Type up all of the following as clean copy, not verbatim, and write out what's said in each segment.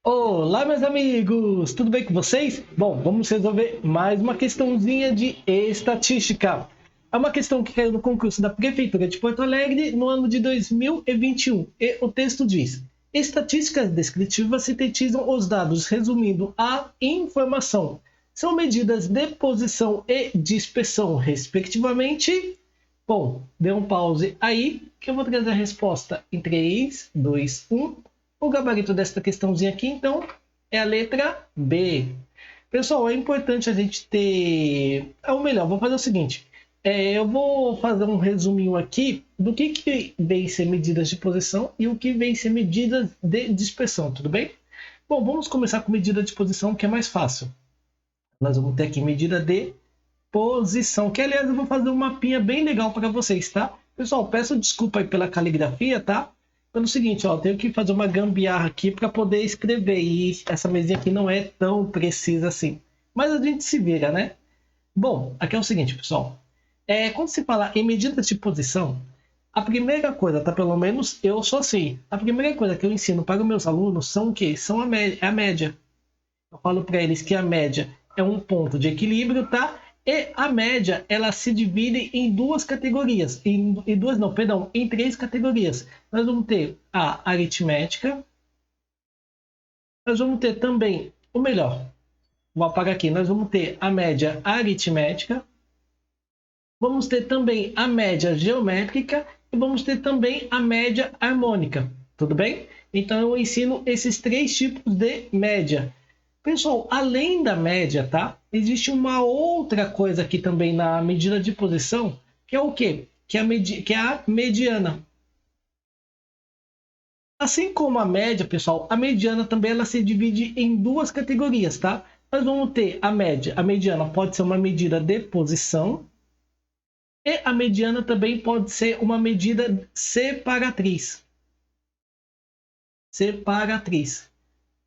Olá, meus amigos! Tudo bem com vocês? Bom, vamos resolver mais uma questãozinha de estatística. É uma questão que caiu no concurso da Prefeitura de Porto Alegre no ano de 2021. E o texto diz: estatísticas descritivas sintetizam os dados resumindo a informação. São medidas de posição e dispersão, respectivamente. Bom, dê um pause aí que eu vou trazer a resposta em 3, 2, 1. O gabarito desta questãozinha aqui, então, é a letra B. Pessoal, é importante a gente ter... Ou melhor, vou fazer o seguinte. Eu vou fazer um resuminho aqui do que vem ser medidas de posição e o que vem ser medidas de dispersão, tudo bem? Bom, vamos começar com medida de posição, que é mais fácil. Nós vamos ter aqui medida de posição, que aliás eu vou fazer um mapinha bem legal para vocês, tá? Pessoal, peço desculpa aí pela caligrafia, tá? Pelo seguinte, ó, tenho que fazer uma gambiarra aqui para poder escrever e essa mesinha aqui não é tão precisa assim. Mas a gente se vira, né? Bom, aqui é o seguinte, pessoal. Quando se fala em medidas de posição, a primeira coisa, tá? Pelo menos eu sou assim. A primeira coisa que eu ensino para os meus alunos são o quê? São a média. Eu falo para eles que a média é um ponto de equilíbrio, tá? E a média, ela se divide em duas categorias. Em três categorias. Nós vamos ter a aritmética. Nós vamos ter também, ou melhor, vou apagar aqui. Nós vamos ter a média aritmética. Vamos ter também a média geométrica. E vamos ter também a média harmônica. Tudo bem? Então, eu ensino esses três tipos de média. Pessoal, além da média, tá? Existe uma outra coisa aqui também na medida de posição, que é o quê? Que é a mediana. Assim como a média, pessoal, a mediana também ela se divide em duas categorias, tá? Nós vamos ter a média. A mediana pode ser uma medida de posição e a mediana também pode ser uma medida separatriz. Separatriz.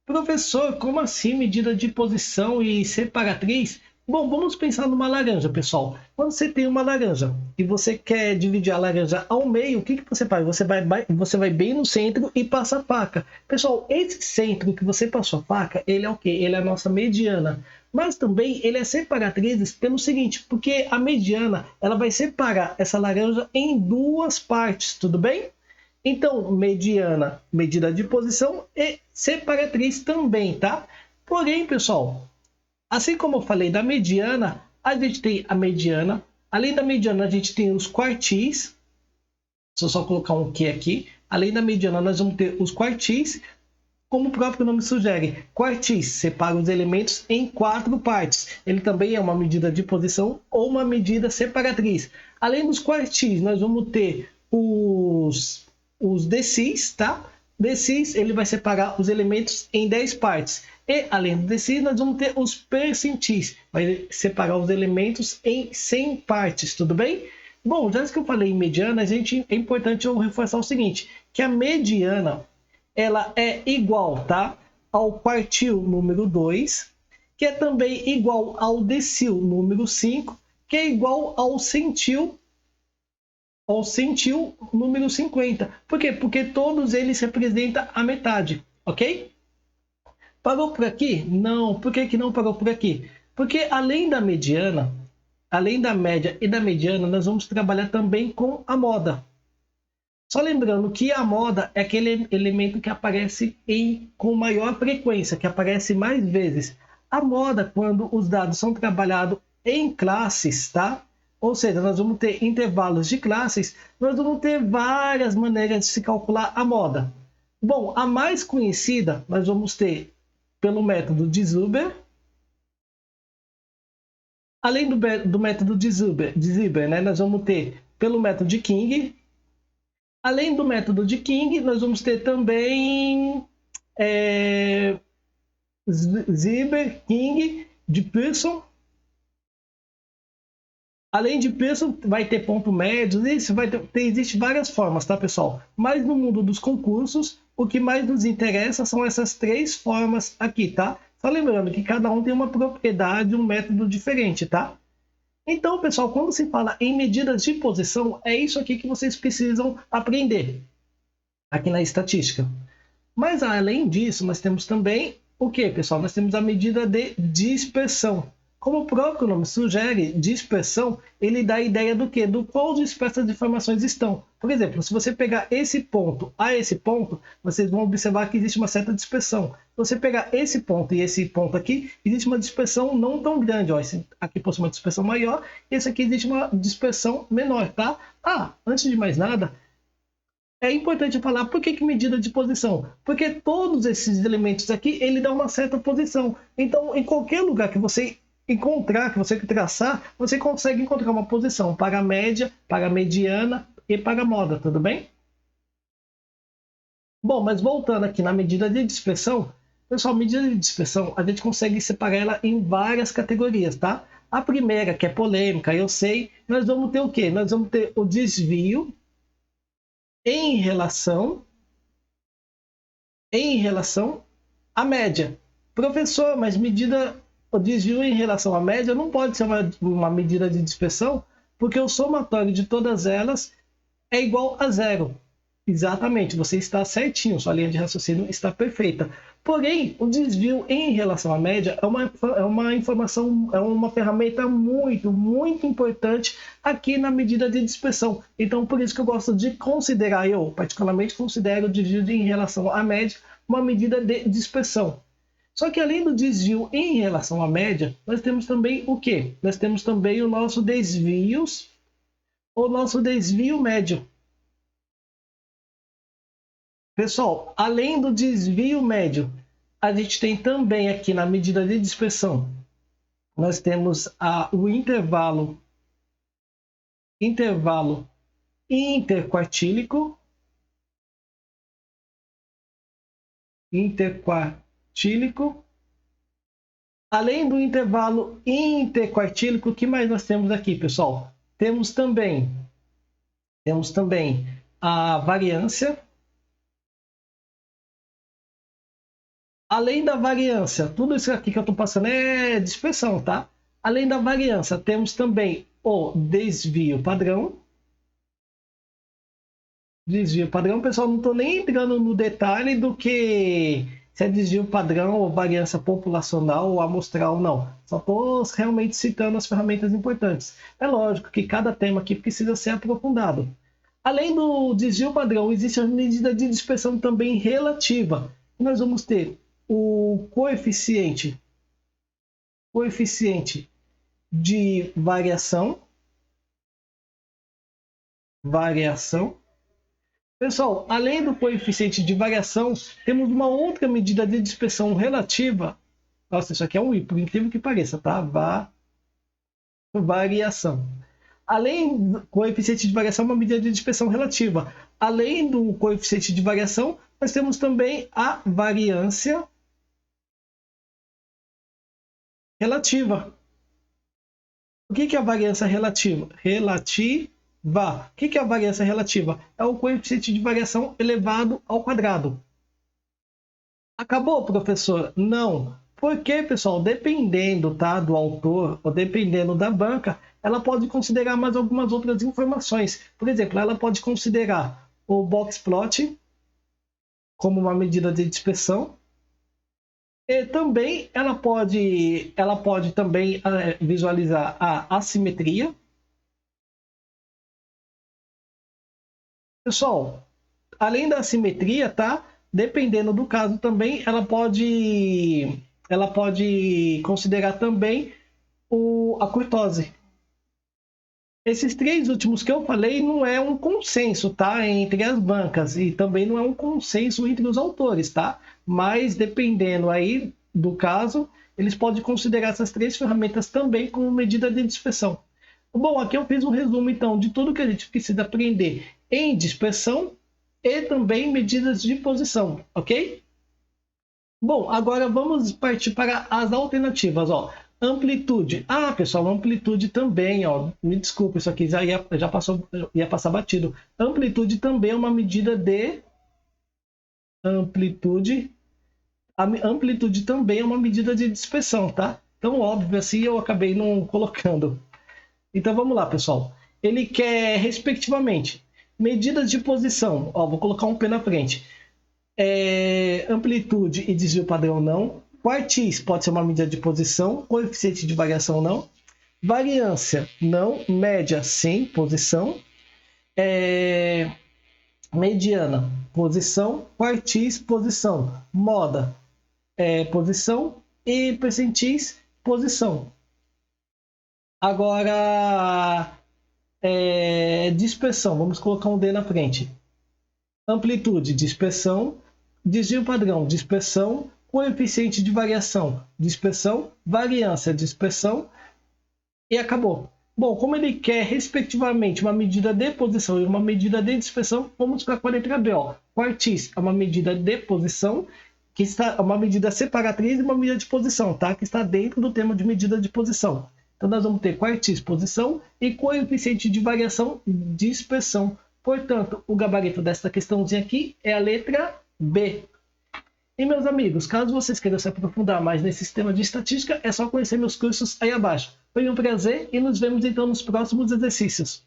Professor, como assim medida de posição e separatriz? Bom, vamos pensar numa laranja, pessoal. Quando você tem uma laranja e você quer dividir a laranja ao meio, o que você faz? Você vai bem no centro e passa a faca. Pessoal, esse centro que você passou a faca, ele é o quê? Ele é a nossa mediana. Mas também ele é separatriz pelo seguinte, porque a mediana ela vai separar essa laranja em duas partes, tudo bem? Então, mediana, medida de posição e separatriz também, tá? Porém, pessoal, assim como eu falei da mediana, a gente tem a mediana. Além da mediana, a gente tem os quartis. Se eu só colocar um Q aqui. Além da mediana, nós vamos ter os quartis. Como o próprio nome sugere, quartis separa os elementos em quatro partes. Ele também é uma medida de posição ou uma medida separatriz. Além dos quartis, nós vamos ter os decis, tá? Decis, ele vai separar os elementos em 10 partes. E, além do decis, nós vamos ter os percentis. Vai separar os elementos em 100 partes, tudo bem? Bom, já que eu falei em mediana, é importante eu reforçar o seguinte, que a mediana, ela é igual, tá? Ao quartil número 2, que é também igual ao decil número 5, que é igual ao centil número 50. Por quê? Porque todos eles representam a metade, ok? Parou por aqui? Não. Por que não parou por aqui? Porque além da mediana, além da média e da mediana, nós vamos trabalhar também com a moda. Só lembrando que a moda é aquele elemento que aparece com maior frequência, que aparece mais vezes. A moda, quando os dados são trabalhados em classes, tá? Ou seja, nós vamos ter intervalos de classes, nós vamos ter várias maneiras de se calcular a moda. Bom, a mais conhecida nós vamos ter pelo método de Zuber. Além do método de Zuber, né, nós vamos ter pelo método de King. Além do método de King, nós vamos ter também Zuber, King, de Pearson. Além de Pearson, vai ter ponto médio, existe várias formas, tá, pessoal? Mas no mundo dos concursos, o que mais nos interessa são essas três formas aqui, tá? Só lembrando que cada um tem uma propriedade, um método diferente, tá? Então, pessoal, quando se fala em medidas de posição, é isso aqui que vocês precisam aprender aqui na estatística. Mas além disso, nós temos também o que, pessoal? Nós temos a medida de dispersão. Como o próprio nome sugere, dispersão, ele dá a ideia do quê? Do qual dispersas de informações estão. Por exemplo, se você pegar esse ponto a esse ponto, vocês vão observar que existe uma certa dispersão. Se você pegar esse ponto e esse ponto aqui, existe uma dispersão não tão grande. Ó, esse aqui possui uma dispersão maior, e esse aqui existe uma dispersão menor, tá? Antes de mais nada, é importante falar por que medida de posição. Porque todos esses elementos aqui, ele dá uma certa posição. Então, em qualquer lugar que você encontrar, que você traçar, você consegue encontrar uma posição para a média, para a mediana e para a moda, tudo bem? Bom, mas voltando aqui na medida de dispersão, pessoal, medida de dispersão, a gente consegue separar ela em várias categorias, tá? A primeira, que é polêmica, eu sei, nós vamos ter o quê? Nós vamos ter o desvio em relação à média. Professor, mas o desvio em relação à média não pode ser uma medida de dispersão, porque o somatório de todas elas é igual a zero. Exatamente, você está certinho, sua linha de raciocínio está perfeita. Porém, o desvio em relação à média é uma informação, é uma ferramenta muito, muito importante aqui na medida de dispersão. Então, por isso que eu gosto de considerar, eu particularmente considero o desvio em relação à média uma medida de dispersão. Só que além do desvio em relação à média, nós temos também o quê? Nós temos também o nosso desvio médio. Pessoal, além do desvio médio, a gente tem também aqui na medida de dispersão, nós temos o intervalo interquartílico. Além do intervalo interquartílico, o que mais nós temos aqui, pessoal? Temos também a variância. Além da variância, tudo isso aqui que eu estou passando é dispersão, tá? Além da variância, temos também o desvio padrão. Desvio padrão, pessoal, não estou nem entrando no detalhe do que se é desvio padrão ou variância populacional ou amostral, não. Só estou realmente citando as ferramentas importantes. É lógico que cada tema aqui precisa ser aprofundado. Além do desvio padrão, existe a medida de dispersão também relativa. Nós vamos ter o coeficiente de variação. Pessoal, além do coeficiente de variação, temos uma outra medida de dispersão relativa. Nossa, isso aqui é um I, por incrível que pareça, tá? Variação. Além do coeficiente de variação, uma medida de dispersão relativa. Além do coeficiente de variação, nós temos também a variância relativa. O que é a variância relativa? O que é a variância relativa? É o coeficiente de variação elevado ao quadrado. Acabou, professor? Não. Porque, pessoal, dependendo, tá, do autor ou dependendo da banca, ela pode considerar mais algumas outras informações. Por exemplo, ela pode considerar o box plot como uma medida de dispersão. E também ela pode também visualizar a assimetria. Pessoal, além da assimetria, tá? Dependendo do caso também, ela pode considerar também a curtose. Esses três últimos que eu falei não é um consenso, tá? Entre as bancas, e também não é um consenso entre os autores, tá? Mas dependendo aí do caso, eles podem considerar essas três ferramentas também como medida de dispersão. Bom, aqui eu fiz um resumo então de tudo que a gente precisa aprender em dispersão e também medidas de posição, ok? Bom, agora vamos partir para as alternativas, ó. Amplitude. Pessoal, amplitude também, ó. Me desculpa, isso aqui ia passar batido. Amplitude também é uma medida de amplitude. A amplitude também é uma medida de dispersão, tá? Então, óbvio, assim eu acabei não colocando. Então, vamos lá, pessoal. Ele quer, respectivamente, medidas de posição. Ó, vou colocar um P na frente. Amplitude e desvio padrão não. Quartis pode ser uma medida de posição. Coeficiente de variação não. Variância não. Média sim, posição. Mediana, posição. Quartis, posição. Moda, posição. E percentis, posição. Agora, dispersão. Vamos colocar um D na frente. Amplitude, dispersão. Desvio padrão, dispersão. Coeficiente de variação, dispersão. Variância, dispersão. E acabou. Bom, como ele quer, respectivamente, uma medida de posição e uma medida de dispersão, vamos para a letra B. Quartis é uma medida de posição, que está uma medida separatriz e uma medida de posição, tá? Que está dentro do tema de medida de posição. Então, nós vamos ter quartis, posição, e coeficiente de variação, dispersão. Portanto, o gabarito desta questãozinha aqui é a letra B. E, meus amigos, caso vocês queiram se aprofundar mais nesse sistema de estatística, é só conhecer meus cursos aí abaixo. Foi um prazer e nos vemos então nos próximos exercícios.